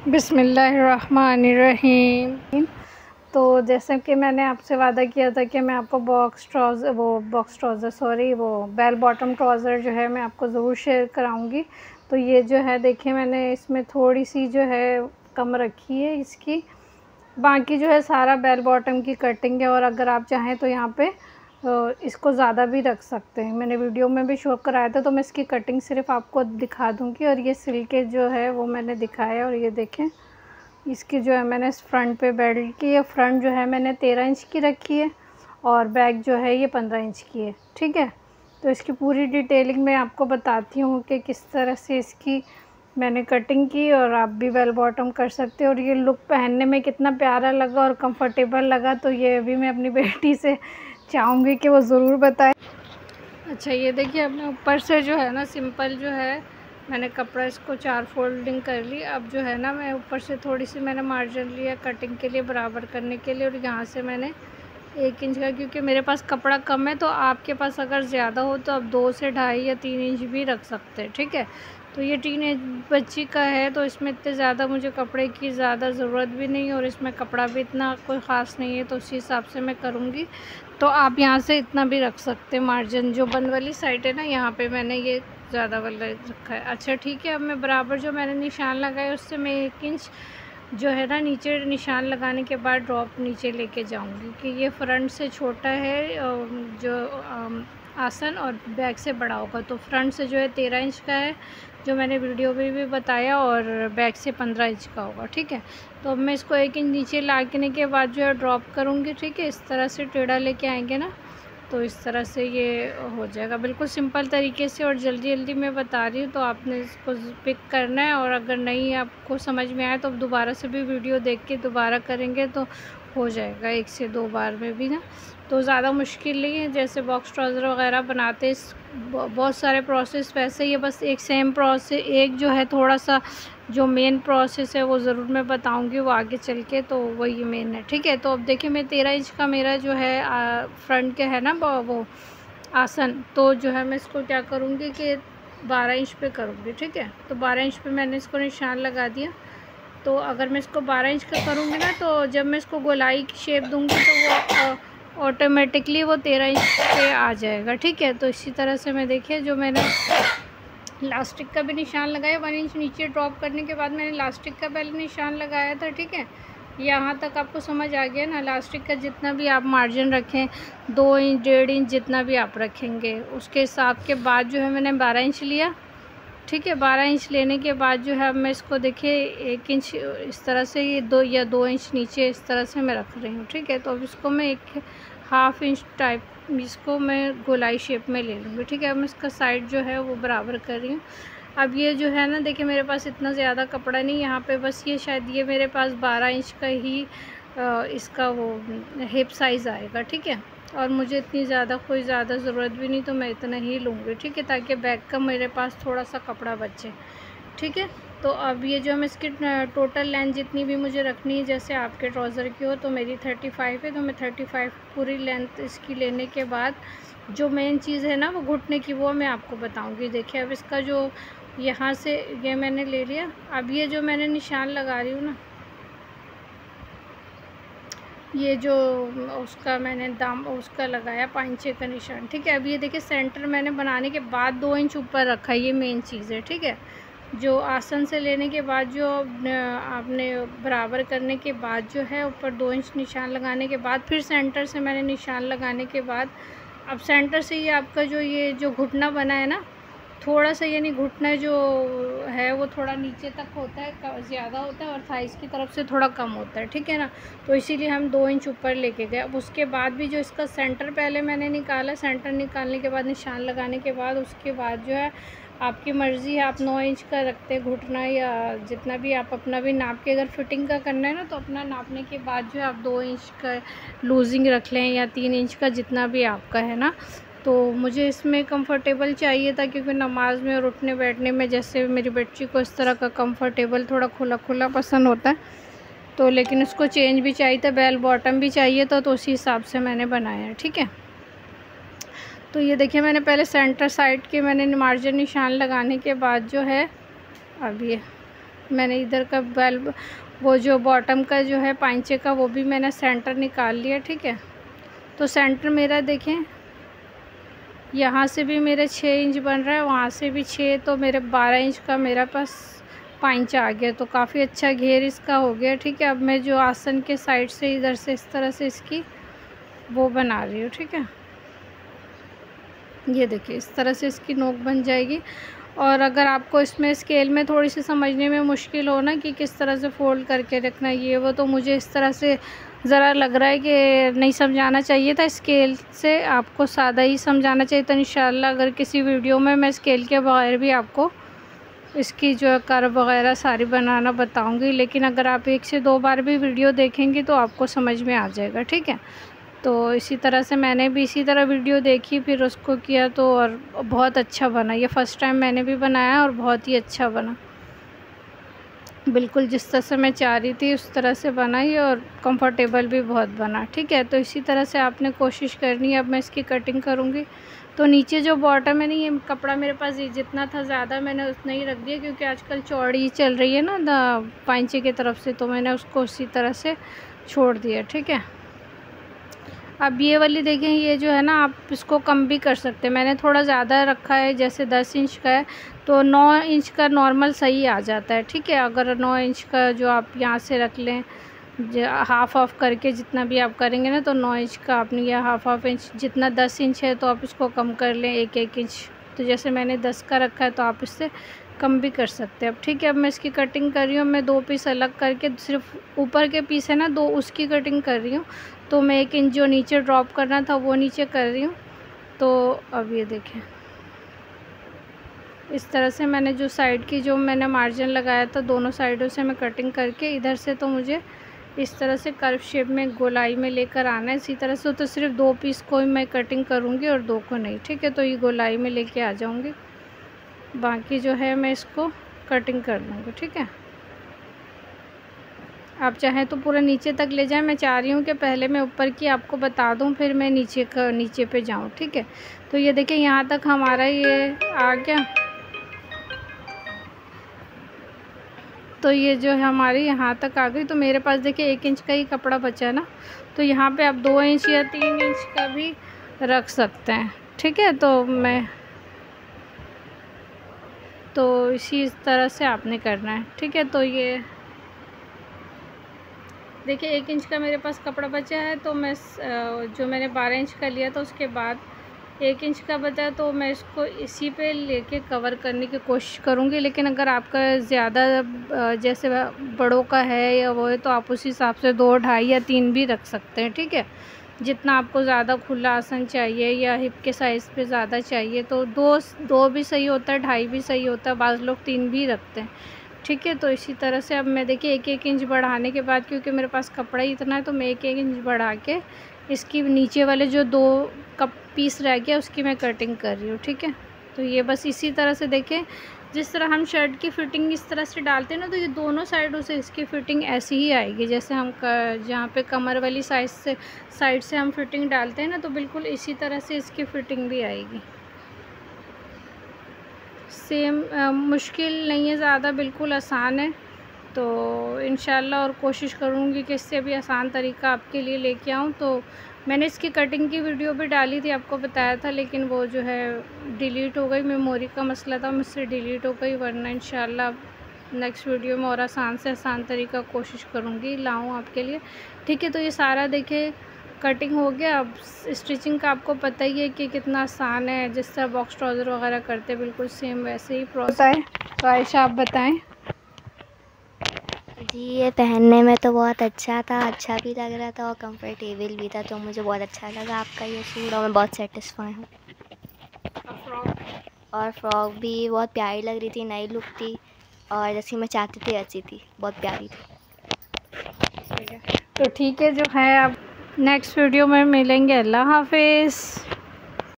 बिस्मिल्लाहिर्रहमानिर्रहीम। तो जैसे कि मैंने आपसे वादा किया था कि मैं आपको बेल बॉटम ट्राउज़र जो है मैं आपको ज़रूर शेयर कराऊंगी। तो ये जो है देखिए, मैंने इसमें थोड़ी सी जो है कम रखी है इसकी, बाकी जो है सारा बेल बॉटम की कटिंग है। और अगर आप चाहें तो यहाँ पे इसको ज़्यादा भी रख सकते हैं। मैंने वीडियो में भी शो कराया था, तो मैं इसकी कटिंग सिर्फ आपको दिखा दूँगी। और ये सिल्के जो है वो मैंने दिखाया। और ये देखें, इसकी जो है मैंने फ्रंट पे बेल्ट की है। फ्रंट जो है मैंने 13 इंच की रखी है और बैक जो है ये 15 इंच की है। ठीक है, तो इसकी पूरी डिटेलिंग मैं आपको बताती हूँ कि किस तरह से इसकी मैंने कटिंग की, और आप भी बेल बॉटम कर सकते हो। और ये लुक पहनने में कितना प्यारा लगा और कंफर्टेबल लगा, तो ये अभी मैं अपनी बेटी से चाहूँगी कि वो ज़रूर बताए। अच्छा, ये देखिए, अपने ऊपर से जो है ना सिंपल जो है मैंने कपड़ा इसको 4 फोल्डिंग कर ली। अब जो है ना मैं ऊपर से थोड़ी सी मैंने मार्जिन लिया कटिंग के लिए, बराबर करने के लिए। और यहाँ से मैंने 1 इंच का, क्योंकि मेरे पास कपड़ा कम है, तो आपके पास अगर ज़्यादा हो तो आप 2 से 2.5 या 3 इंच भी रख सकते हैं। ठीक है, तो ये टीनेज बच्ची का है, तो इसमें इतने ज़्यादा मुझे कपड़े की ज़्यादा ज़रूरत भी नहीं, और इसमें कपड़ा भी इतना कोई ख़ास नहीं है, तो उसी हिसाब से मैं करूँगी। तो आप यहाँ से इतना भी रख सकते हैं मार्जिन। जो बंद वाली साइड है ना, यहाँ पे मैंने ये ज़्यादा वाला रखा है। अच्छा ठीक है, अब मैं बराबर जो मैंने निशान लगाया उससे मैं 1 इंच जो है ना नीचे निशान लगाने के बाद ड्रॉप नीचे लेके जाऊंगी, कि ये फ्रंट से छोटा है जो आसन, और बैक से बड़ा होगा। तो फ्रंट से जो है 13 इंच का है, जो मैंने वीडियो में भी बताया, और बैक से 15 इंच का होगा। ठीक है, तो अब मैं इसको 1 इंच नीचे लाने के बाद जो है ड्रॉप करूँगी। ठीक है, इस तरह से टेढ़ा लेके आएंगे ना, तो इस तरह से ये हो जाएगा बिल्कुल सिंपल तरीके से। और जल्दी जल्दी मैं बता रही हूँ, तो आपने इसको पिक करना है। और अगर नहीं आपको समझ में आए तो आप दोबारा से भी वीडियो देख के दोबारा करेंगे तो हो जाएगा 1 से 2 बार में भी ना। तो ज़्यादा मुश्किल नहीं है, जैसे बॉक्स ट्राउज़र वगैरह बनाते बहुत सारे प्रोसेस वैसे ही है, बस एक सेम प्रोसेस, एक जो है थोड़ा सा जो मेन प्रोसेस है वो ज़रूर मैं बताऊंगी वो आगे चल के, तो वही मेन है। ठीक है, तो अब देखिए, मैं 13 इंच का मेरा जो है फ्रंट के है ना वो आसन, तो जो है मैं इसको क्या करूँगी कि 12 इंच पे करूँगी। ठीक है, तो 12 इंच पे मैंने इसको निशान लगा दिया। तो अगर मैं इसको 12 इंच का करूँगी ना, तो जब मैं इसको गोलाई की शेप दूँगी तो वो ऑटोमेटिकली वो 13 इंच पे आ जाएगा। ठीक है, तो इसी तरह से मैं देखिए, जो मैंने लास्टिक का भी निशान लगाया 1 इंच नीचे ड्रॉप करने के बाद मैंने लास्टिक का पहले निशान लगाया था। ठीक है, यहाँ तक आपको समझ आ गया ना। लास्टिक का जितना भी आप मार्जिन रखें, 2 इंच 1.5 इंच जितना भी आप रखेंगे, उसके हिसाब के बाद जो है मैंने 12 इंच लिया। ठीक है, 12 इंच लेने के बाद जो है अब मैं इसको देखिए 1 इंच इस तरह से, ये 2 इंच नीचे इस तरह से मैं रख रही हूँ। ठीक है, तो अब इसको मैं 1/2 इंच टाइप इसको मैं गोलाई शेप में ले लूँगी। ठीक है, अब मैं इसका साइड जो है वो बराबर कर रही हूँ। अब ये जो है ना देखिए, मेरे पास इतना ज़्यादा कपड़ा नहीं यहाँ पे, बस ये शायद ये मेरे पास 12 इंच का ही इसका वो हिप साइज़ आएगा। ठीक है, और मुझे इतनी ज़्यादा कोई ज़्यादा ज़रूरत भी नहीं, तो मैं इतना ही लूँगी। ठीक है, ताकि बैक का मेरे पास थोड़ा सा कपड़ा बचे। ठीक है, तो अब ये जो हम इसकी टोटल लेंथ जितनी भी मुझे रखनी है, जैसे आपके ट्राउज़र की हो तो मेरी 35 है, तो मैं 35 पूरी लेंथ इसकी लेने के बाद जो मेन चीज़ है ना वो घुटने की, वो मैं आपको बताऊंगी। देखिए, अब इसका जो यहाँ से ये मैंने ले लिया। अब ये जो मैंने निशान लगा रही हूँ ना, ये जो उसका मैंने दाम उसका लगाया 5 का निशान। ठीक है, अब ये देखिए, सेंटर मैंने बनाने के बाद 2 इंच ऊपर रखा, ये मेन चीज़ है। ठीक है, जो आसन से लेने के बाद जो आपने बराबर करने के बाद जो है ऊपर 2 इंच निशान लगाने के बाद फिर सेंटर से मैंने निशान लगाने के बाद, अब सेंटर से ये आपका जो ये जो घुटना बना है ना, थोड़ा सा यानी घुटना जो है वो थोड़ा नीचे तक होता है, ज़्यादा होता है, और थाइस की तरफ से थोड़ा कम होता है। ठीक है ना, तो इसीलिए हम 2 इंच ऊपर लेके गए। अब उसके बाद भी जो इसका सेंटर पहले मैंने निकाला, सेंटर निकालने के बाद निशान लगाने के बाद उसके बाद जो है आपकी मर्ज़ी है, आप 9 इंच का रखते हैं घुटना, या जितना भी आप अपना भी नाप के, अगर फिटिंग का करना है ना तो अपना नापने के बाद जो है आप 2 इंच का लूजिंग रख लें, या 3 इंच का, जितना भी आपका है ना। तो मुझे इसमें कंफर्टेबल चाहिए था, क्योंकि नमाज़ में और उठने बैठने में जैसे मेरी बच्ची को इस तरह का कंफर्टेबल थोड़ा खुला खुला पसंद होता है, तो लेकिन उसको चेंज भी चाहिए था, बेल बॉटम भी चाहिए था, तो उसी हिसाब से मैंने बनाया है। ठीक है, तो ये देखिए, मैंने पहले सेंटर साइड के मैंने मार्जिन निशान लगाने के बाद जो है अब ये मैंने इधर का बेल वो जो बॉटम का जो है पाइंचे का वो भी मैंने सेंटर निकाल लिया। ठीक है, तो सेंटर मेरा देखें, यहाँ से भी मेरे 6 इंच बन रहा है, वहाँ से भी 6, तो मेरे 12 इंच का मेरा पास पाइंचा आ गया। तो काफ़ी अच्छा घेर इसका हो गया। ठीक है, अब मैं जो आसन के साइड से इधर से इस तरह से इसकी वो बना रही हूँ। ठीक है, ये देखिए इस तरह से इसकी नोक बन जाएगी। और अगर आपको इसमें स्केल में थोड़ी सी समझने में मुश्किल हो ना कि किस तरह से फ़ोल्ड करके रखना है ये वो, तो मुझे इस तरह से ज़रा लग रहा है कि नहीं समझाना चाहिए था स्केल से, आपको सादा ही समझाना चाहिए था। इंशाल्लाह अगर किसी वीडियो में मैं स्केल के बगैर भी आपको इसकी जो है कर्व वगैरह सारी बनाना बताऊंगी, लेकिन अगर आप 1 से 2 बार भी वीडियो देखेंगे तो आपको समझ में आ जाएगा। ठीक है, तो इसी तरह से मैंने भी इसी तरह वीडियो देखी फिर उसको किया, तो और बहुत अच्छा बना। ये फ़र्स्ट टाइम मैंने भी बनाया और बहुत ही अच्छा बना, बिल्कुल जिस तरह से मैं चाह रही थी उस तरह से बनाई और कंफर्टेबल भी बहुत बना। ठीक है, तो इसी तरह से आपने कोशिश करनी है। अब मैं इसकी कटिंग करूँगी। तो नीचे जो बॉटम है ना, ये कपड़ा मेरे पास ये जितना था ज़्यादा मैंने उतना ही रख दिया, क्योंकि आजकल चौड़ी चल रही है ना पाइंचे की तरफ से, तो मैंने उसको उसी तरह से छोड़ दिया। ठीक है, अब ये वाली देखें, ये जो है ना आप इसको कम भी कर सकते हैं। मैंने थोड़ा ज़्यादा रखा है, जैसे 10 इंच का है तो 9 इंच का नॉर्मल सही आ जाता है। ठीक है, अगर 9 इंच का जो आप यहाँ से रख लें, हाफ़ ऑफ करके जितना भी आप करेंगे ना, तो 9 इंच का आपने यह हाफ़ इंच, जितना 10 इंच है तो आप इसको कम कर लें 1-1 इंच। तो जैसे मैंने 10 का रखा है तो आप इससे कम भी कर सकते हैं। अब ठीक है, अब मैं इसकी कटिंग कर रही हूँ। मैं 2 पीस अलग करके सिर्फ ऊपर के पीस है ना 2, उसकी कटिंग कर रही हूँ। तो मैं 1 इंच जो नीचे ड्रॉप करना था वो नीचे कर रही हूँ। तो अब ये देखें इस तरह से मैंने जो साइड की जो मैंने मार्जिन लगाया था दोनों साइडों से मैं कटिंग करके, इधर से तो मुझे इस तरह से कर्व शेप में गोलाई में लेकर आना है। इसी तरह से तो सिर्फ 2 पीस को ही मैं कटिंग करूँगी और 2 को नहीं। ठीक है, तो ये गोलाई में लेके आ जाऊँगी, बाकी जो है मैं इसको कटिंग कर लूँगी। ठीक है, आप चाहें तो पूरा नीचे तक ले जाएं। मैं चाह रही हूँ कि पहले मैं ऊपर की आपको बता दूँ फिर मैं नीचे पे जाऊँ। ठीक है, तो ये देखिए यहाँ तक हमारा ये आ गया। तो ये जो है हमारी यहाँ तक आ गई। तो मेरे पास देखिए 1 इंच का ही कपड़ा बचा है ना, तो यहाँ पे आप 2 इंच या 3 इंच का भी रख सकते हैं। ठीक है, तो इसी तरह से आपने करना है। ठीक है, तो ये देखिए 1 इंच का मेरे पास कपड़ा बचा है, तो मैं जो मैंने 12 इंच का लिया था उसके बाद 1 इंच का बचा, तो मैं इसको इसी पे लेके कवर करने की कोशिश करूँगी। लेकिन अगर आपका ज़्यादा जैसे बड़ों का है या वो है, तो आप उस हिसाब से 2, 2.5 या 3 भी रख सकते हैं। ठीक है, जितना आपको ज़्यादा खुला आसन चाहिए या हिप के साइज़ पे ज़्यादा चाहिए तो 2 भी सही होता है, 2.5 भी सही होता है, बाज़ लोग 3 भी रखते हैं। ठीक है, तो इसी तरह से अब मैं देखिए 1-1 इंच बढ़ाने के बाद, क्योंकि मेरे पास कपड़ा ही इतना है, तो मैं 1-1 इंच बढ़ा के इसकी नीचे वाले जो 2 कप पीस रह गया उसकी मैं कटिंग कर रही हूँ। ठीक है, तो ये बस इसी तरह से देखें, जिस तरह हम शर्ट की फ़िटिंग इस तरह से डालते हैं ना, तो ये दोनों साइडों से इसकी फ़िटिंग ऐसी ही आएगी। जैसे हम जहाँ पे कमर वाली साइड से हम फ़िटिंग डालते हैं ना, तो बिल्कुल इसी तरह से इसकी फ़िटिंग भी आएगी। सेम मुश्किल नहीं है ज़्यादा, बिल्कुल आसान है। तो इंशाल्लाह और कोशिश करूँगी कि इससे भी आसान तरीका आपके लिए लेके आऊँ। तो मैंने इसकी कटिंग की वीडियो भी डाली थी, आपको बताया था, लेकिन वो जो है डिलीट हो गई, मेमोरी का मसला था, मुझसे डिलीट हो गई। वरना इंशाल्लाह नेक्स्ट वीडियो में और आसान से आसान तरीका कोशिश करूँगी लाऊँ आपके लिए। ठीक है, तो ये सारा देखिए कटिंग हो गया। अब स्टिचिंग का आपको पता ही है कि कितना आसान है, जिस तरह बॉक्स ट्राउज़र वगैरह करते हैं बिल्कुल सेम वैसे ही प्रोसेस है। तो आयशा आप बताएं। जी, ये पहनने में तो बहुत अच्छा था, अच्छा भी लग रहा था और कंफर्टेबल भी था, तो मुझे बहुत अच्छा लगा आपका ये सूट और मैं बहुत सेटिस्फाई हूँ। और फ्रॉक भी बहुत प्यारी लग रही थी, नई लुक थी और जैसी मैं चाहती थी ऐसी थी, बहुत प्यारी थी। तो ठीक है, जो है अब नेक्स्ट वीडियो में मिलेंगे। अल्लाह हाफिज़।